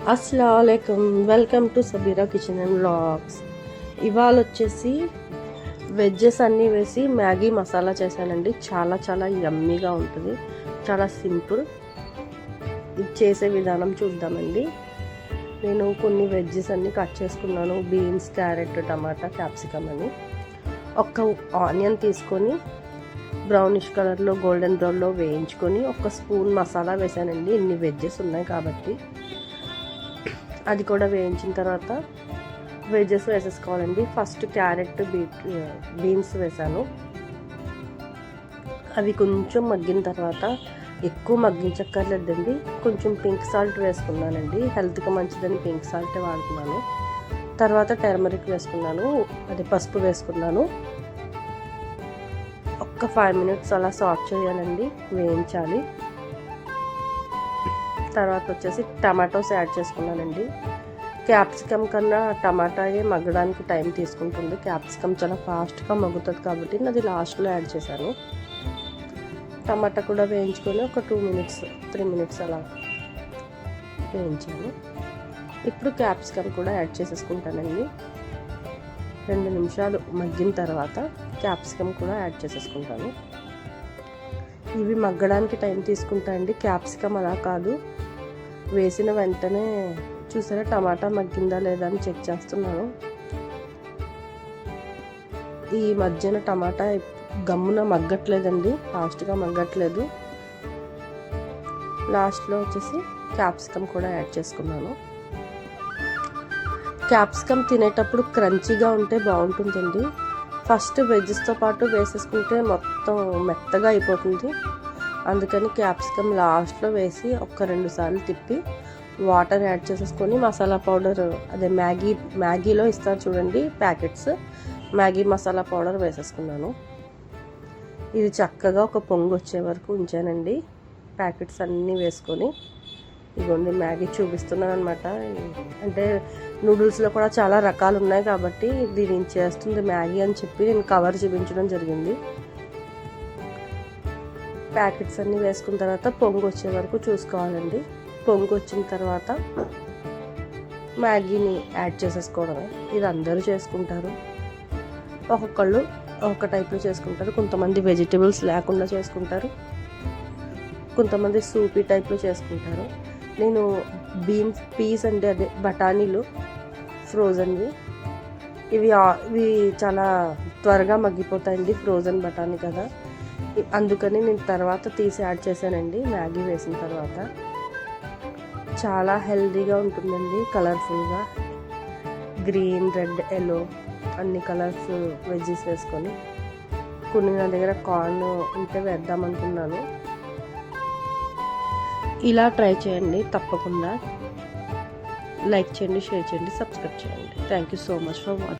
అస్సలాముఅలైకుం, welcome to Sabira kitchen and vlogs. ఇవాళ వచ్చేసి wedges అన్నీ వేసి మ్యాగీ మసాలా చేశానండి. చాలా చాలా యమ్మీగా ఉంటుంది, చాలా సింపుల్. ఇది చేసే విధానం చూద్దామండి. నేను కొన్ని వెజ్జెస్ అన్నీ కట్ చేసుకున్నాను. బీన్స్, క్యారెట్, టమాటా, క్యాప్సికమ్ అని. ఒక్క ఆనియన్ తీసుకొని బ్రౌనిష్ కలర్లో, గోల్డెన్ బ్రౌన్లో వేయించుకొని ఒక స్పూన్ మసాలా వేసానండి. ఇన్ని వెజ్జెస్ ఉన్నాయి కాబట్టి అది కూడా వేయించిన తర్వాత వెజ్జెస్ వేసేసుకోవాలండి. ఫస్ట్ క్యారెట్, బీన్స్ వేసాను. అవి కొంచెం మగ్గిన తర్వాత, ఎక్కువ మగ్గించక్కర్లేదండి, కొంచెం పింక్ సాల్ట్ వేసుకున్నానండి. హెల్త్కి మంచిదని పింక్ సాల్టే వాడుతున్నాను. తర్వాత టర్మరిక్ వేసుకున్నాను, అది పసుపు వేసుకున్నాను. ఒక్క 5 మినిట్స్ అలా సాట్ చేయాలండి, వేయించాలి. తర్వాత వచ్చేసి టమాటోస్ యాడ్ చేసుకున్నానండి. క్యాప్సికమ్ కన్నా టమాటాయే మగ్గడానికి టైం తీసుకుంటుంది. క్యాప్సికమ్ చాలా ఫాస్ట్గా మగ్గుతుంది కాబట్టి అది లాస్ట్లో యాడ్ చేశాను. టమాటా కూడా వేయించుకొని ఒక 2 మినిట్స్ 3 మినిట్స్ అలా వేయించాను. ఇప్పుడు క్యాప్సికమ్ కూడా యాడ్ చేసేసుకుంటానండి. 2 నిమిషాలు మగ్గిన తర్వాత క్యాప్సికమ్ కూడా యాడ్ చేసేసుకుంటాను. ఇవి మగ్గడానికి టైం తీసుకుంటాయండి. క్యాప్సికమ్ అలా కాదు, వేసిన వెంటనే చూసారా టమాటా మగ్గిందా లేదా అని చెక్ చేస్తున్నాను. ఈ మధ్యన టమాటా గమ్మున మగ్గట్లేదండి, ఫాస్ట్గా మగ్గట్లేదు. లాస్ట్లో వచ్చేసి క్యాప్సికమ్ కూడా యాడ్ చేసుకున్నాను. క్యాప్సికమ్ తినేటప్పుడు క్రంచీగా ఉంటే బాగుంటుందండి. ఫస్ట్ వెజ్జెస్తో పాటు వేసేసుకుంటే మొత్తం మెత్తగా అయిపోతుంది. అందుకని క్యాప్సికమ్ లాస్ట్లో వేసి ఒక 2 సార్లు తిప్పి వాటర్ యాడ్ చేసేసుకొని మసాలా పౌడర్, అదే మ్యాగీలో ఇస్తారు చూడండి ప్యాకెట్స్, మ్యాగీ మసాలా పౌడర్ వేసేసుకున్నాను. ఇది చక్కగా ఒక పొంగు వచ్చే వరకు ఉంచానండి. ప్యాకెట్స్ అన్నీ వేసుకొని ఇదిగోండి మ్యాగీ చూపిస్తున్నాను అనమాట. అంటే నూడిల్స్లో కూడా చాలా రకాలు ఉన్నాయి కాబట్టి దీని చేస్తుంది మ్యాగీ అని చెప్పి నేను కవర్ చూపించడం జరిగింది. ప్యాకెట్స్ అన్నీ వేసుకున్న తర్వాత పొంగు వచ్చే వరకు చూసుకోవాలండి. పొంగు వచ్చిన తర్వాత మ్యాగీని యాడ్ చేసేసుకోవడమే. ఇది అందరూ చేసుకుంటారు, ఒక్కొక్కళ్ళు ఒక టైప్లో చేసుకుంటారు. కొంతమంది వెజిటేబుల్స్ లేకుండా చేసుకుంటారు, కొంతమంది సూపీ టైప్లో చేసుకుంటారు. నేను పీస్ అంటే అదే బఠానీలు ఫ్రోజన్వి, ఇవి చాలా త్వరగా మగ్గిపోతాయండి, ఫ్రోజన్ బఠానీ కదా, అందుకని నేను తర్వాత తీసి యాడ్ చేశానండి. మ్యాగీ వేసిన తర్వాత చాలా హెల్తీగా ఉంటుందండి, కలర్ఫుల్గా. గ్రీన్, రెడ్, ఎల్లో అన్ని కలర్స్ వెజ్జెస్ వేసుకొని. కొన్ని నా దగ్గర కార్న్ ఉంటే వేద్దాం అనుకున్నాను. ఇలా ట్రై చేయండి తప్పకుండా. లైక్ చేయండి, షేర్ చేయండి, సబ్స్క్రైబ్ చేయండి. Thank you so much for watching.